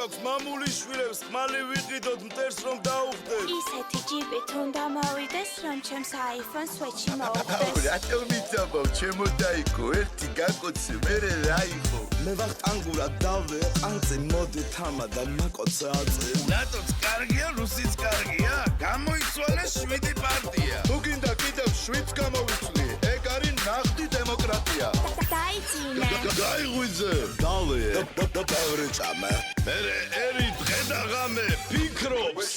გვაქვს მამული შვილებს ხმალი ვიყიდოთ მტერს რომ დაუხდეს ისეთი ჯიპით უნდა მოვიდეს რომ ჩემს iPhone switch-ი მოუხდეს რატომ მიცაბავ ჩემო დაიქო ერთი გაკოცე მერე რა იყო მე ვარ ტანგურა დავე ყანწი მოდი თამადა მაკოცე აწე ნატოც კარგია რუსიც კარგია გამოიცვალე 7 პარტია თუ გინდა კიდევ 7 გამოვიცვლი ეგ არის ნახტი დემოკრატია დაიწინე გაიღვიძე დავე და ბევრი ჭამე მერე ერი დღე და ღამე ფიქრობს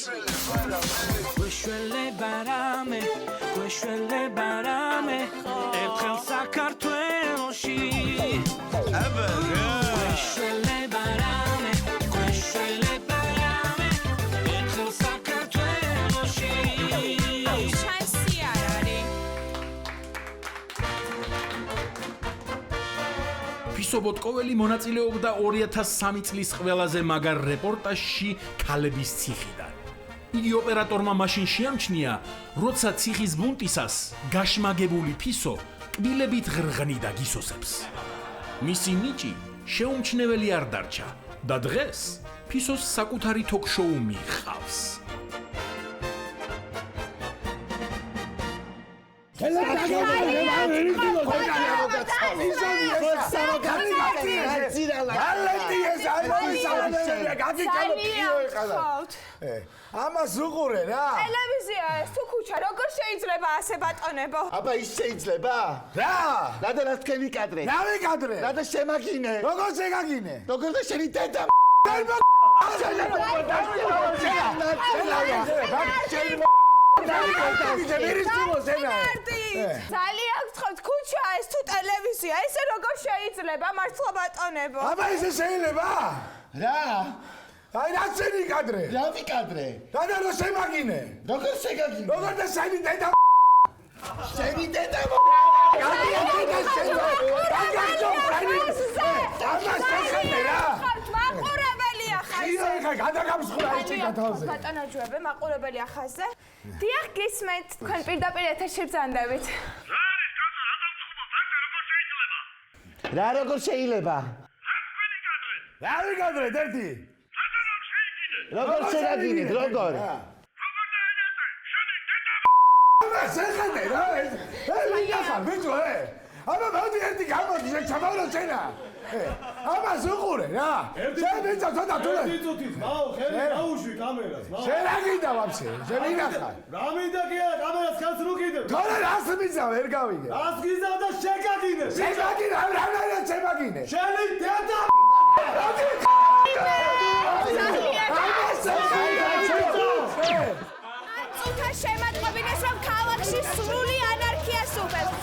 გვეშველე ბარამე ერთხელ საქართველოში გვეშველე ბარამე ერთხელ საქართველოში შანსი არ არის ფისო ბოტკოველი მონაწილეობდა 2003 წლის ყველაზე მაგარ რეპორტაჟში ქალების ციხიდან. იგი ოპერატორმა მაშინ შეამჩნია, როცა ციხის ბუნტისას გაშმაგებული ფისო კბილებით ღრღნიდა გისოსებს. მისი ნიჭი შეუმჩნეველი არ დარჩა და დღეს ფისოს საკუთარი თოქ-შოუ მიჰყავს. ამას უყურე რა ტელევიზია ეს თუ ქუჩა როგორ შეიძლება ასე ბატონებო აბა ის შეიძლება რა რადა რა თქვენი კადრე რა ვიკადრე რადა შემაგინე როგორ შეგაგინე როგორ და შენი დედა ძალიან გთხოვთ ქუჩა ეს თუ ტელევიზია ესე როგორ შეიძლება მართლა ბატონებო აბა ესე შეიძლება რა აი რა შენი კადრე რა ვიკადრე რადა რა შემაგინე როგორ შეგაგინე როგორ და შენი დედა შენი დედა მაყურებელია ხაზზე ხა გადაგამსხვრა ეს ჩიგათავზე ბატონო ჯუები მაყურებელია ხაზზე დიახ გისმენთ თქვენ პირდაპირ ეთერში ბრძანდებით რა როგორ შეიძლება რა ვიკადრეთ ერთი როგორ შეგაგინეთ როგორ აბა შეხედე რა ეს ვინახარ ბიჭო აბა მოდი ერთი გამოდი ჩამოვრო შენა ამას უყურე რა შენ ბიჭო ცოტა თულე ერთი წუთის მაო ხელი გაუშვი კამერას მაო შენ რა გინდა ვაფშე შენ ვინახარ რა მინდა კი არა კამერას ხალხს რო კიდევ თორე რას მიზავ ვერ გავიგე რას გიზავ და შეგაგინე შეგაგინე რანაირად შეგაგინე შენი დედა წუთა შემატყობინეს რომ ქალაქში სრული ანარქია სუფევს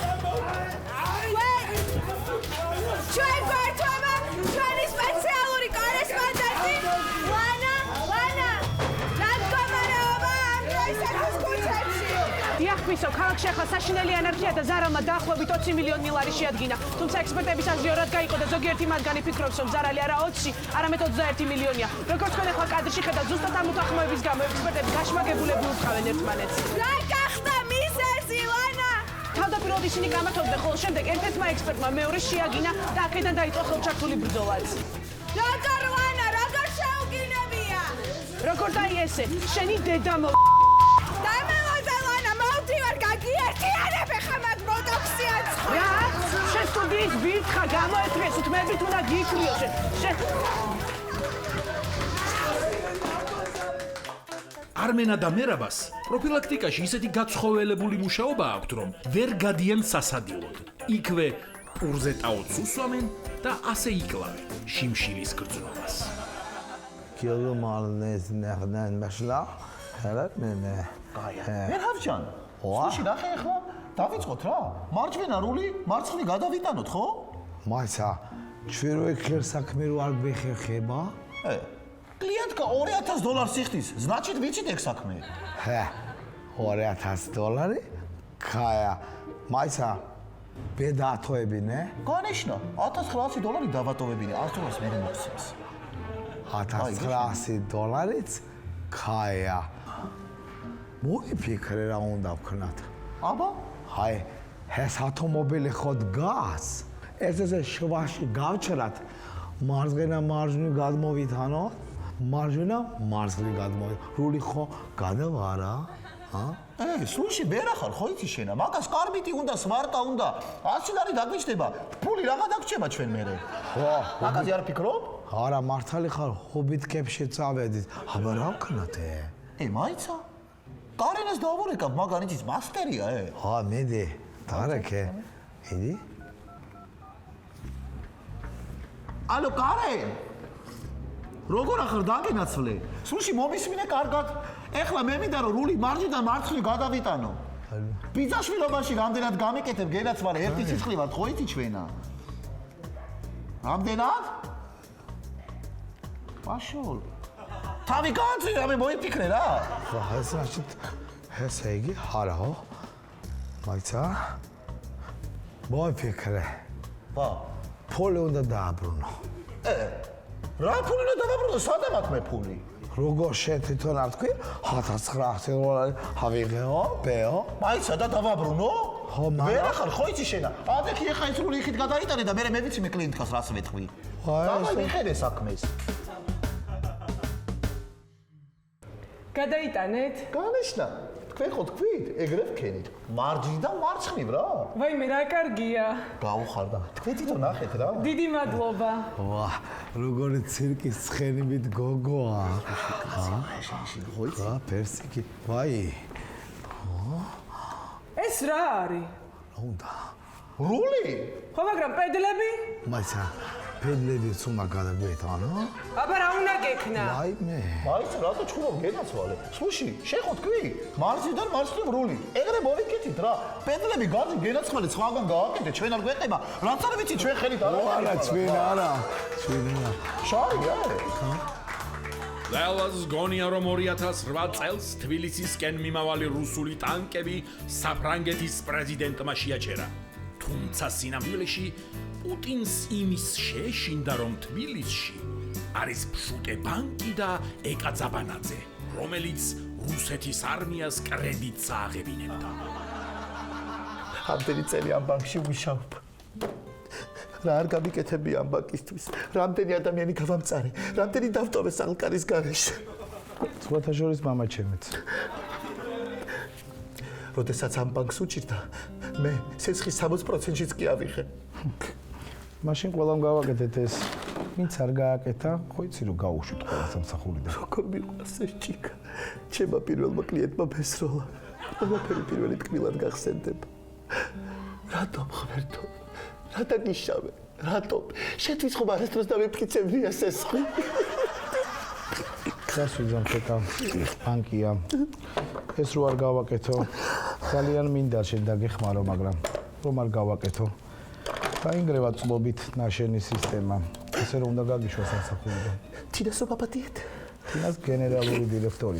ჩვენ გვართვება ჩვენი სპეციალური კორესპონდენტი ლანა რა მდგომარეობა ამ დღეისათვის ქუჩებში დიახ ფისო ქალაქში ახლა საშინელი ანარქია და ზარალმა დაახლოებით 20 მილიონი ლარი შეადგინა თუმცა ექსპერტების აზრი ორად გაიყო და ზოგიერთი მათგანი ფიქრობს რომ ზარალი არა 20 არამედ 21 მილიონია როგორც თქვენ ახლა კადრში ხედავთ ზუსტად ამ უთანხმოების გამო ექსპერტები გაშმაგებულები უთხავენ ერთმანეთს რა გახდა მიზეზი ლანა თავდაპირველად ისინი გამართობდნენ ხოლო შემდეგ ერთ-ერთმა ექსპერტმა მეორე შეაგინა და აქედან დაიწყო ხელჩართული ბრძოლაც როგორ ლანა როგორ შეუგინებია როგორ და ესე შენი დედა დამელოზე ლანა მოვდივარ გაგიერთიანებ ხა მაგ ბოტოქსიან რა შენ სტუდიის ბირთხა გამოეთრიეს უთმებით უნდა გიქვიო შენ არმენა და მერაბას პროფილაქტიკაში ისეთი გაცხოველებული მუშაობა აქვთ, რომ ვერ გადიან სასადილოდ. იქვე პურზე ტაოც უსვამენ და ასე იკლავენ შიმშილის გრძნობას. გელმალნეს ნახდნენ მაშლა ხალათ მე მერჰავჯან სულში ნახე ახლა დავიწყოთ რა მარჯვენა რული მარცხნი გადავიტანოთ ხო მაისა ჩვენ რო ექლერ საქმე რო არ გვეხერხება კლიენტკა $2000 იხდის значит ვიცით ეგ საქმე $2000 კაია მაისა ბედათოებინე განიშნა $1900 დავატოვებინე $100 მე მოგცემს $1900-იც კაია მოიფიქრე რა უნდა ვქნათ აბა აი ეს ავტომობილი ხოდ გას ეს შუაში გავჩერათ მარცხენა მარჯვნივ გადმოვითანო მარჯვენა მარცხნი გადმოი. რული ხო გადავა არა? სულში ვერა ხარ, ხო იცი შენა? მაგას კარბიტი უნდა, სმარტა უნდა. 100 ლარი დაგიჭდება. ფული რაღა დაგჭება ჩვენ მერე. ხო, მაგაზე არ ფიქრობ? არა, მართალი ხარ, ჰობიტ კეფში წავედით. აბა რა ვქნათ? მაიცა? კარენას დავურეკავ, მაგან იცის მასტერია, მედი, დარეკე. იდი. ალო, კარენ. როგორ ახარ დაგენაცვლე? სულში მომისმინე კარგად. ეხლა მე მინდა რომ რული მარჯვიდან მარცხნივ გადავიტანო. ბიძაშვილობაში რამდენად გამიკეთებ გენაცვალე ერთი სიცხლი ვარ, ხო იცი ჩვენა? რამდენად? მაშულ. თავი განცი, მე მოიფიქრე რა. ეს რაშით ესე იგი ხარაო. მაიცა? მოიფიქრე. ფული უნდა დააბრუნო. რა ფული უნდა დავაბრუნო? სადაც მაქვს მე ფული? როგორ შენ თვითონ არ თქვი? 1900 დოლარი ავიღეო, ბეო. მაიცა და დავაბრუნო? ხო, ვერა ხარ, ხო იცი შენა? ადექი ეხა ის რული იქით გადაიტანე და მე ვიცი მე კლიენტს რას ვეთქვი. დავაი მიხედე საქმეს. გადაიტანეთ? განიშნა. თქვენ ხო თქვით, ეგრე ვქენით. მარჯვიდან მარცხნივ რა. ვაიმე, რა კარგია. გავუხარდა. თქვენ თვითონ ნახეთ რა. დიდი მადლობა. როგორი ცირკის ცხენივით გოგოა. პერსიკი. ვაი. ეს რა არის? რა უნდა? რული? ხო, მაგრამ პედლები? მაიცა, პედლები თუმა გადაგვეთ, ანუ? აბა რა უნდა გექნა? ვაიმე. მაიცა, რატო ჩხუბობ გენაცვალე? სულში, შენ ხო თქვი? მარჯვიდან მარცხნივ რული. ეგრე მოვიკეთით რა. პედლები გარდა გენაცვალე სხვაგან გააკეთე, ჩვენ არ გვეყება. რაც არ ვიცი ჩვენ ხელით არა. არა, ჩვენ არა. შარია. ლელას გონია რომ 2008 წელს თბილისისკენ მიმავალი რუსული ტანკები საფრანგეთის პრეზიდენტმა შეაჩერა. თუმცა სინამდვილეში პუტინს იმის შეეშინდა რომ თბილისში არის ფშუტე ბანკი და ეკა ძაბანაძე, რომელიც რუსეთის არმიას კრედიტს ააღებინებდა. ამდენი წელი ამ ბანკში ვიშავებ. რა არ გამიკეთები ამ ბანკისთვის? რამდენი ადამიანი გავამწარე, რამდენი დავტოვე სალკარის გარეშე. სხვათა შორის მამა ჩემიც. როდესაც ამ ბანკს უჭირდა, მე სესხის 60%-იც კი ავიღე. მაშინ ყველამ გავაკეთეთ ეს. ვინც არ გააკეთა, ხო იცი რომ გაუშვით ყველა სამსახურიდან. როგორ მიყვარს ეს ჭიქა? ჩემმა პირველმა კლიენტმა ფესროლა. ყველაფერი პირველი ტკბილად გახსენდება. რატომ ღმერთო? რატო გიშავე? რატომ? შეთვის ხომ არასდროს დამიფიქრებია სესხი? გასვიძამ ხეკა ბანკია. ეს რო არ გავაკეთო, ძალიან მინდა შენ დაგეხმარო, მაგრამ რომ არ გავაკეთო. დაინგრევა წლობით ნაშენი სისტემა. ესე რომ უნდა გაგიშვა სამსახურიდან. თინასო პაპატიეთ? თინას გენერალური დირექტორი.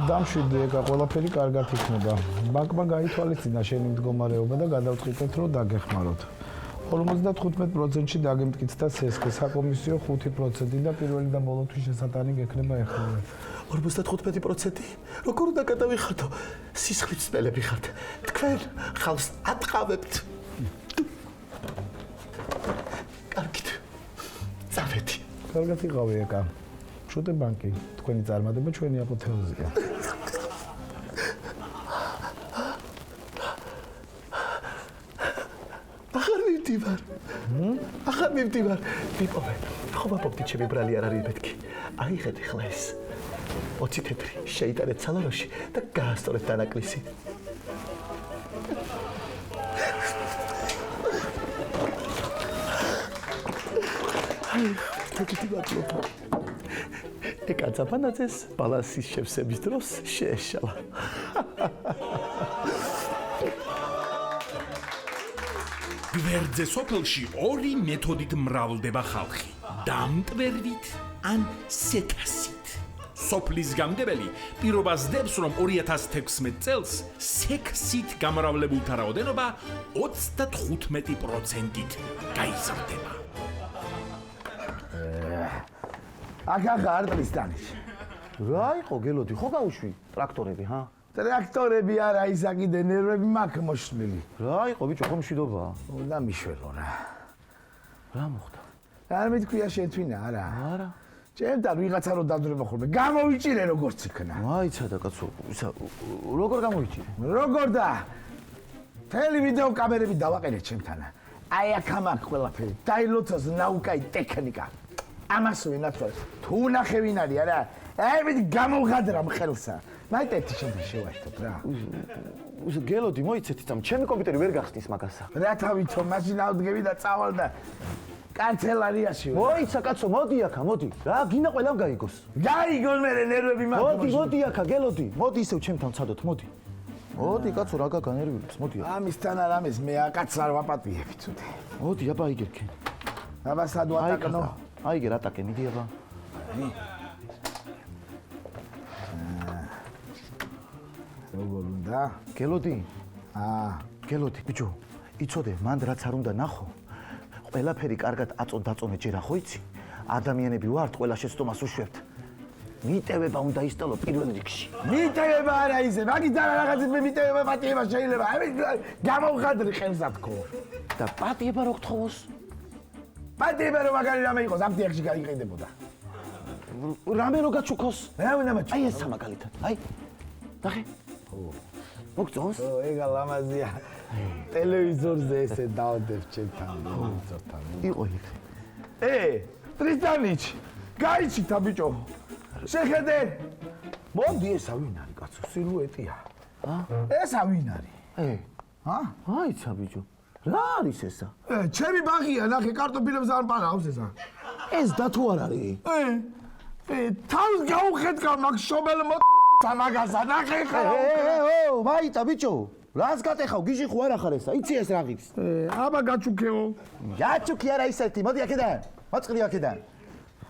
დამშვიდე, ეკა ყველაფერი კარგად იქნება. ბანკმა გაითვალისწინა შენი მდგომარეობა და გადავწყვიტეთ, რომ დაგეხმაროთ. 55%-ში დაგემტკიცდა სესხი, საკომისიო 5% და პირველი და ბოლოთვის შესატანი გექნება ეხლა. 55%? როგორ უნდა გადავიხადო? სისხლით წნელები ხართ. თქვენ ხალხს ატყავებთ. კარგით. წავედი. კარგად იყავი ეკა. შუტე ბანკი, თქვენი წარმატება ჩვენი აპოთეოზია. ახარ მივდივარ. ვიპოვე. ხომ აპოპტი ჩემი ბრალი არ არის მეთქი. აიღეთ ახლა ეს. 20 თეთრი შეიტანეთ სალონში და გაასწორეთ დანაკლისი. თეთრი მადლობა. ეკა ძაბანაძეს ბალანსის შევსების დროს შეეშალა. გვერდზე სოფელში ორი მეთოდით მრავლდება ხალხი: დამტვერვით ან სექასით. სოფლის გამგებელი პირობას დებს, რომ 2016 წელს სექსით გამრავლებულთა რაოდენობა 35%-ით გაიზრდება. ახლა არტლის დანიშ. რა იყო გელოდი? ხო გაუშვი ტრაქტორები, ჰა? ტრაქტორები არა, ისაკიდე ნერვები მაქვს მოშლილი. რა იყო ბიჭო, ხო მშვიდობაა? უნდა მიშველო რა. რა მოხდა? არ მეთქვია შენ თვითონ არა. არა. ჩემთან ვიღაცა რო დაძრება ხოლმე, გამოვიჭირე როგორც იქნა. მაიცადა კაცო, ისა როგორ გამოიჭირე? როგორ და? მთელი ვიდეო კამერები დავაყენე ჩემთან. აი აქ ამაქვს ყველაფერი. დაილოცოს ნაუკაი ტექნიკა. ამას ვინაცვალე. თუ ნახე ვინ არის არა? აი მე გამოვღადრა ხელსა. მაიტეთი შემდგე შევაერთოთ რა. გელოდი მოიცეთ იცამ, ჩემი კომპიუტერი ვერ გახსნის მაგასა. რა თავიცო, მაშინ ავდგები და წავალ და კანცელარიაში. მოიცა კაცო, მოდი აქა, მოდი. რა გინდა ყველამ გაიგოს. გაიგოს მე ნერვები მაქვს. მოდი აქა, გელოდი. მოდი ისევ ჩემთან ცადოთ, მოდი. მოდი კაცო, რა გაგანერვირებს, მოდი. ამისთან არ ამის მე აკაც არ ვაპატიები ცუდე. მოდი, აბა იგერქენ. აბა სად ვატაკნო? აიგერ ატაკე, მიდი აბა. როგორ უნდა? გელოდი? გელოდი, ბიჭო. იცოდე, მანდ რაც არ უნდა ნახო. ყველაფერი კარგად აწონ-დაწონე ჯერა ხო იცი? ადამიანები ვართ, ყველა შეცდომას უშვებთ. მიტევება უნდა ისტალო პირველ რიგში. მიტევება არა ისე, მაგით არა რაღაცით მე მიტევება პატიება შეიძლება. აი გამოვღადრი ხელსა თქო. და პატიება რო გთხოვოს? პატიება რო მაგარი რამე იყოს, ამ დიახში გაიყიდებოდა. რამე რო გაჩუქოს? რა უნდა მაჩუქო? აი ეს სამაგალითად. აი. ნახე. მოგწონს? ეგა ლამაზია. ტელევიზორზე ესე დავდებ ჩემთან ტელევიზორთან. იყო იქ. ტრისტანიჩ, გაიჩიქთა ბიჭო. შეხედე. მოდი ესა ვინ არის კაცო, სილუეტია. ესა ვინ არის? აიცა ბიჭო. რა არის ესა? ჩემი ბაღია, ნახე კარტოფილებს არ პარავს ესა. ეს და თუ არ არის? თავს გაუხედკა მაგ შობელ სამაგასა, ნახე ხა. მაიტა ბიჭო. რას გატეხავ? გიჟი ხო არ ახარ ესა? იცი ეს რა ღირს? აბა გაჩუქეო. გაჩუქი არა ისეთი. მოდი აქედან. მოწყდი აქედან.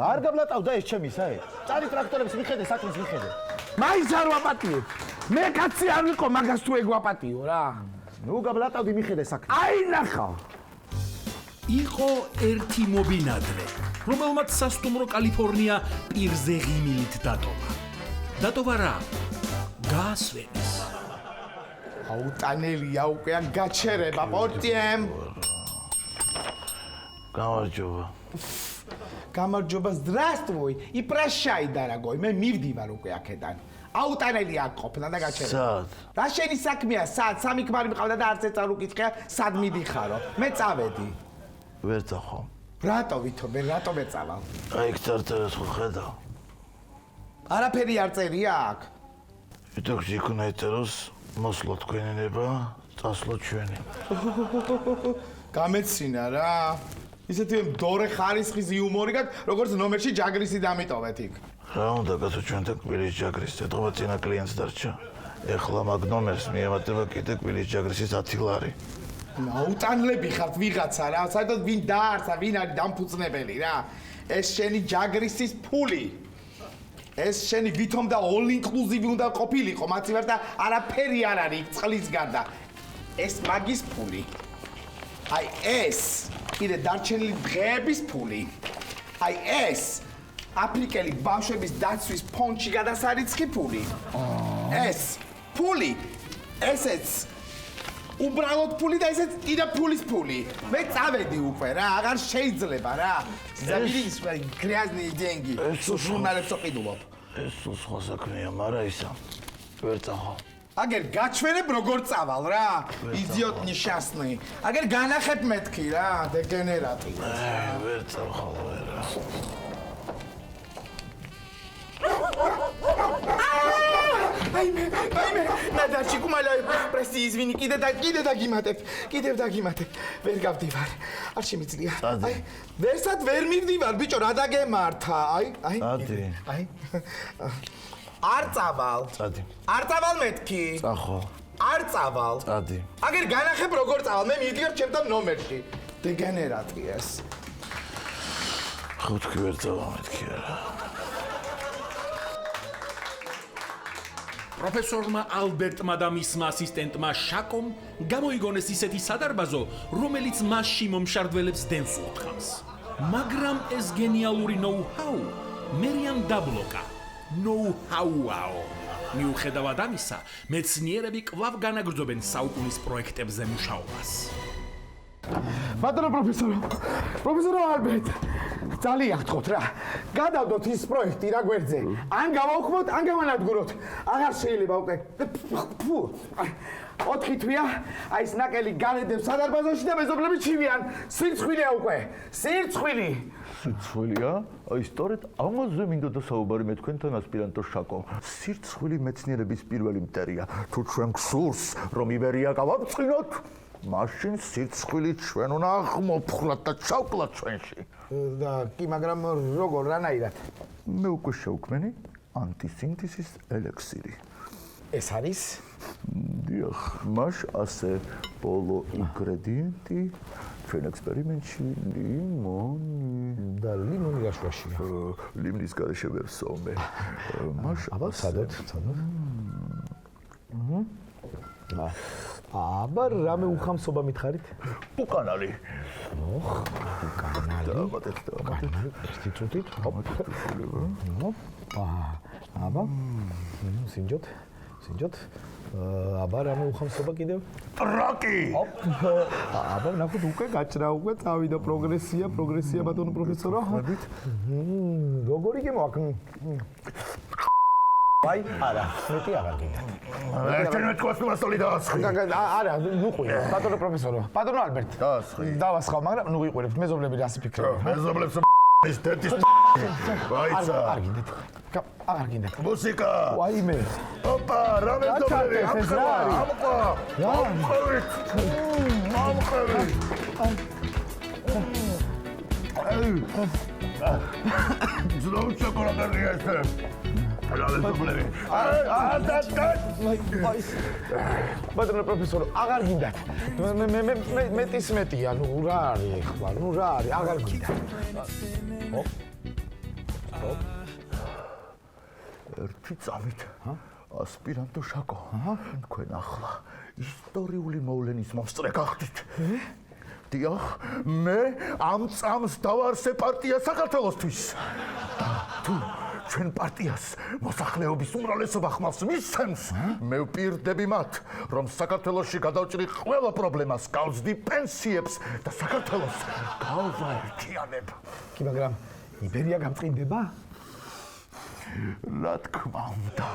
არ გაბლატავდა ეს ჩემისა, წარი ტრაქტორებს მიხედე, საქმეს მიხედე. მაინც არ ვაპატიებ. მე კაცი არ ვიყო, მაგას თუ ეგ ვაპატიო რა. ნუ გაბლატავდი მიხედე საქმეს. აი ნახავ. იყო ერთი მობინადრე, რომელმაც სასტუმრო კალიფორნია პირზე ღიმილით დატოვა. დატოვა რა? გაასვენეს. აუტანელია უკვე ან გაჩერება პორტიემ. გამარჯობა. გამარჯობა, здравствуй. И прощай, дорогой. მე მივდივარ უკვე აქედან. აუტანელი აქ ყოფნა და გაჩერება. სად? რა შენი საქმეა? სად? სამი ქმარი მყავდა და არც ეწარ უკითხია, სად მიდიხარო? მე წავედი. ვერ წახო. რატო ვითომ მე რატო მეწავალ? აი იქ წარწერას ხო ხედავ? არაფერი არ წერია აქ. ვიტოქში იქნა ეწეროს მოსლო თქვენინება, წასვლო ჩვენი. გამეცინა რა. ისეთი მდორე ხარისხის იუმორი გაქვს, როგორც ნომერში ჯაგრისი დამიტოვეთ იქ. რა უნდა კაცო ჩვენთან კბილის ჯაგრის, ეთქობა წინა კლიენტს დარჩა. ეხლა მაგ ნომერს მიემატება კიდე კბილის ჯაგრისის 10 ლარი. აუტანლები ხართ ვიღაცა რა, საერთოდ ვინ დაარსა, ვინ არის დამფუძნებელი რა. ეს შენი ჯაგრისის ფული. ეს შენი ვითომ და all inclusive უნდა ყოფილიყო, მათი ვარ და არაფერი არ არის იქ წყლის გარდა. ეს მაგის ფული. აი ეს კიდე დარჩენილი დღეების ფული. აი ეს აფრიკელი ბავშვების დაცვის ფონდში გადასარიცხი ფული. ეს ფული, ესეც უბრალოდ ფული და ესეც კიდე ფულის ფული. მე წავედი უკვე რა, აღარ შეიძლება რა. ზაბირის გრязные деньги. ჟურნალებს ვყიდულობ. ეს სხვა საქმეა, მაგრამ ისა ვერ წახო. აგერ გაჩვენებ როგორ წავალ რა. იდიოტ ნიშასნი. აგერ განახებ მეთქი რა, დეგენერატი. ვერ წახო რა. აიმე, ნადარჩი კუმალა, პრესი извини, კიდე დაგიმატებ. ვერ გავდივარ. არ შემიძლია. აი, ვერსად ვერ მივდივარ, ბიჭო, რა დაგემართა? აი. აი. არ წავალ. წადი. არ წავალ მეთქი. წახო. არ წავალ. წადი. აგერ განახებ როგორ წავალ, მე მივდივარ ჩემთან ნომერში. დეგენერატი ეს. ხო თქვი ვერ წავალ მეთქი რა. პროფესორმა ალბერტმა და მისმა ასისტენტმა შაკომ გამოიგონეს ისეთი სადარბაზო, რომელიც მასში მომშარდველებს დენს უთხრავს. მაგრამ ეს გენიალური ნოუ-ჰაუ მერიან დაბლოკა. ნოუ-ჰაუაო. მიუხედავად ამისა, მეცნიერები კვლავ განაგრძობენ საუკუნის პროექტებზე მუშაობას. ბატონო პროფესორო ალბერტ, ძალიან გთხოვთ რა. გადავდოთ ის პროექტი რა გვერდზე. ან გავაუქმოთ, ან გავანადგუროთ. აღარ შეიძლება უკვე. ფუ. 4 თვეა, აი ეს ნაკელი განედებს სადარბაზოში და მეზობლები ჩივიან. სირცხვილია უკვე. სირცხვილი. სირცხვილია? აი სწორედ ამაზე მინდოდა საუბარი მე თქვენთან ასპირანტო შაკო. სირცხვილი მეცნიერების პირველი მტერია. თუ ჩვენ გსურს, რომ იბერია გავამწყინოთ, მაშინ სირცხვილი ჩვენ უნდა აღმოფხვრათ და ჩავკლათ ჩვენში. და კი, მაგრამ როგორ რანაირად? მე უკვე შევქმენი ანტისინთეზის ელექსირი. ეს არის? დიახ, მას ასე ბოლო ინგრედიენტი ჩვენ ექსპერიმენტში ლიმონი. და ლიმონი რა შუაშია? ლიმნის გარეშე ვერ ვსვამე. მას აბა სადოთ? აბა რამე უხამსობა მითხარით? უკანალი. უკანალი. დავატეთ. ერთი წუთით. აბა. სინჯოთ. აბა რამე უხამსობა კიდევ? ტრაკი. აბა ნახოთ უკვე გაჭრა უკვე წავიდა პროგრესია ბატონო პროფესორო. როგორ იგემო აქ? აი, არა, მეტი აღარ გინდათ. ერთენ მე თქვას მასწავლი დაასხი. არა, ნუ ყვია, ბატონო პროფესორო. ბატონო ალბერტ. დაასხი. დავასხავ, მაგრამ ნუ ვიყურებთ, მეზობლები რას იფიქრებენ? მეზობლებს ის დეთის ვაიცა. არ გინდათ. აღარ გინდათ. მუსიკა. ვაიმე. ოპა, რა მეზობლები? ამყვა. ზრუნ შოკოლადერია ეს. ბატონო პროფესორო, აღარ გინდათ. მეტის მეტია, ნუ რა არის ახლა, ნუ რა არის, აღარ გინდათ. ერთი წამით. ასპირანტო შაკო. თქვენ ახლა ისტორიული მოვლენის მომსწრე გახდით. დიახ, მე ამ წამს დავარსე პარტია საქართველოსთვის. თუ ჩვენ პარტიას მოსახლეობის უმრავლესობა ხმალს მისცემს, მე ვპირდები მათ, რომ საქართველოში გადავჭრი ყველა პრობლემას, გავზდი პენსიებს და საქართველოს გავაერთიანებ. კი, მაგრამ იბერია გამწყინდება? რა თქმა უნდა.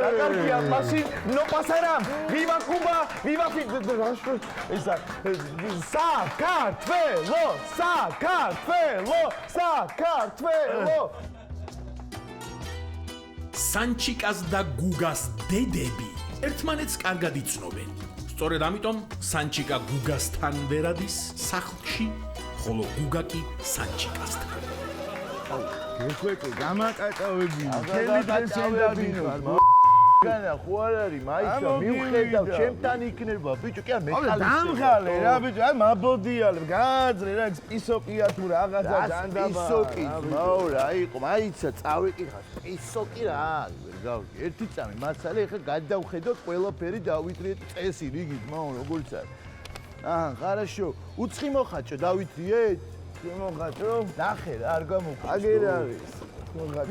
დაგარგია მაშინ no pasarán. Viva Cuba, viva Საქართველო. სანჩიკას და გუგას დედები ერთმანეთს კარგად იცნობენ. სწორედ ამიტომ სანჩიკა გუგასთან ვერ ადის სახლში, ხოლო გუგა კი სანჩიკასთან. ექვეკი გამაკატავები. თელი დღეს ენდაბინო. განა ხო არ არის მაიცა მივხედავ ჩემთან იქნება ბიჭო კი არ მეხალისე დამღალე რა ბიჭო აი მაბოდიალებ გააძრე რა პისოკია თუ რაღაცა ჯანდაბა პისოკი მაო რა იყო მაიცა წავიკითხა პისოკი რა არის ვერ გავიგე ერთი წამი მასალე ეხა გადავხედოთ ყველაფერი დავიტრიეთ წესი რიგით მაო როგორიც არის აჰა ხარაშო უცხი მოხაჭო დავითრიეთ მოხაჭო ნახე რა არ გამოგვა აგერ არის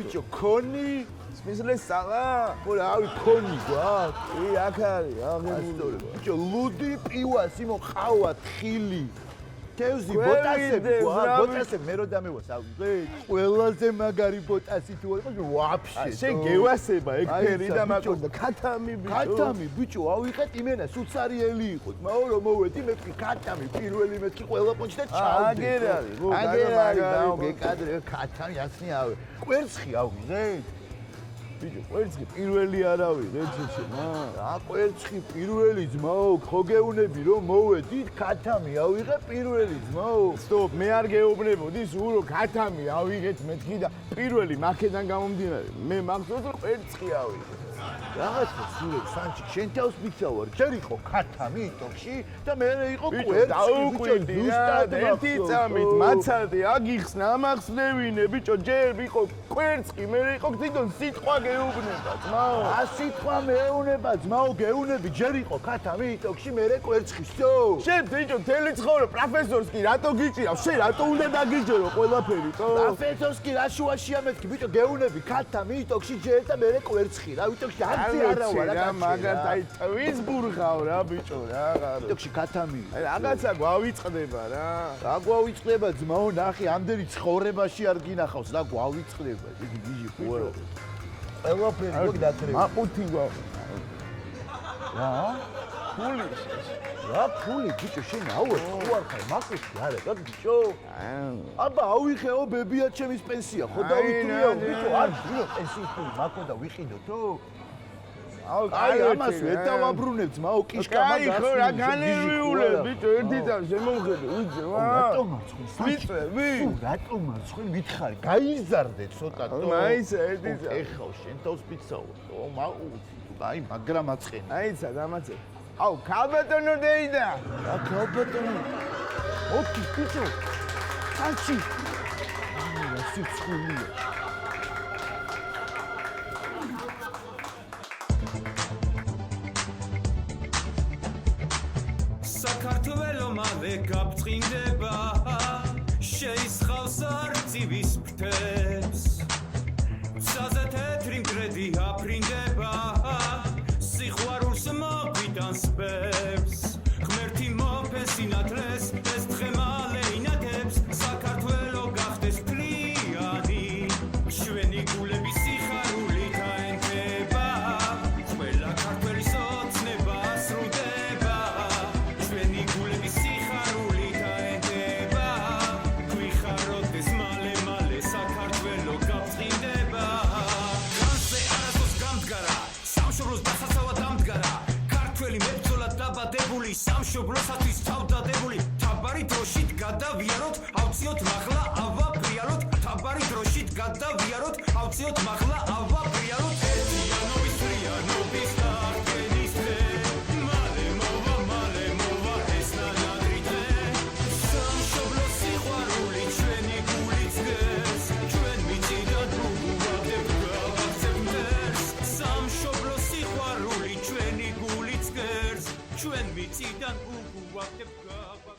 ბიჭო ქონი სპისლეს სალა ხო რავი ქონი გვაქვს კი აქ არის აღებული ბიჭო ლუდი პივასი მოყავა თხილი თევზი ბოტასები ბოტასები მე რო დამევას აღვიძე ყველაზე მაგარი ბოტასი თუ არის ვაფშე შენ გევასება ეგ ფერი და მაგონდა ქათამი ბიჭო ავიღეთ იმენა სუცარიელი იყო მაო რომ მოვედი მე ქათამი პირველი მეთქი ყველა პონჩი და ჩავდი აგერ არის დაო გეკადრე ქათამი ასნი ავე კვერცხი აღვიძე ბიჭო კვერცხი პირველი არ ავიღე ცეცე რა კვერცხი პირველი ძმაო ხო გეუნები რომ მოვედით ქათამი ავიღე პირველი ძმაო სტოპ მე არ გეუბნებოდი სულ რომ ქათამი ავიღეთ მეთქი და პირველი მაქედან გამომდინარე მე მახსოვს რომ კვერცხი ავიღე რაღაცა სულ სანჩი შენ თავს მიცავარ ჯერ იყო ქათამი ტოქში და მე იყო კვერცხი ზუსტად ერთი წამით მაცადე აგიხსნა ამახსნევინე ბიჭო ჯერ იყო კვერცხი მე იყო თვითონ სიტყვა გეუბნება ძმაო. ასიტყვა მეუნება ძმაო გეუნები ჯერ იყო ქათა მიტოქში მე კვერცხისო. შენ ბიჭო მთელი ცხოვრება პროფესორს კი რატო გიჭირავს? შენ რატო უნდა დაგიჯერო ყველაფერი ხო? პროფესორს კი რა შუაშია მეთქი ბიჭო გეუნები ქათა მიტოქში ჯერ და მე კვერცხი რა ვიტოქში არცი არა ვარ რა მაგათ აი ტვის ბურღავ რა ბიჭო რა მიტოქში ქათა მი. აი რაღაცა გვავიწყდება რა. რა გვავიწყდება ძმაო ნახე ამდენი ცხოვრებაში არ გინახავს რა გვავიწყდება იგი გიჟი ხო ყველაფერი მოგდაკრები მაყუთი გვაქვს რა ფული რა ფული ბიჭო შენ აუერ ხო არ ხარ მაყუთი არა და ბიჭო აბა ავიხეო ბებია ჩემის პენსია ხო დავიტვიო ბიჭო არ ვიო პენსიის ფული მაქო და ვიყიდოთო აი ამას ვერ დავაბრუნებ ძმაო კიშკა მაგას აი ხო რა განერვიულე ბიჭო ერთი წამს შემომხედე უძე ვა რატომ მარცხნი ვიწევი რატომ მარცხნი მითხარი გაიზარდე ცოტათო მაინც ერთი წამს ეხა შენ თავს პიცაო მაყუთი აი მაგრა მაცხენი აიცა დამაცე აუ ქალბატონო დეიდა რა ქალბატონო ოკი ბიჭო ანჩი რა სიცხულია საქართველო მალე გაფრთხილდება შეისხავს არწივის ფრთებს ცაზე თეთრი მტრედი აფრინდება სიყვარულს მოგვიტანს ბებს ღმერთი მოფეს სინათლეს ეს დღე მალე ინათებს საქართველო გახდეს მთლიანი ჩვენი გულების სიხარულით აენთება ყველა ქართველის ოცნება სრულდება ჩვენი გულების სიხარულით აენთება გვიხაროთ ეს მალე მალე საქართველო გაფრთხილდება განზე არასდროს გამდგარა სამშობლოს დასაცავად დამდგარა ქართველი მებრძოლად დაბადებული სამშობლოსათვის თავდადებული თაბარი დროშით გადავიაროთ ავწიოთ მაღლა ავაბრიალოთ თაბარი დროშით გადავიაროთ ავწიოთ მაღლა ავაბრიალოთ ერთიანობის ფრიანობის აღდგენის დღე მალე მოვა ეს ნანადრი დღე სამშობლოს სიყვარული ჩვენი გულით გეს ჩვენ მიწიდან უგუვაგდებ გავაქცევ მტერს სამშობლოს სიყვარული ჩვენი გულით გეს ჩვენ მიწიდან უგუვაგდებ გავაქცევ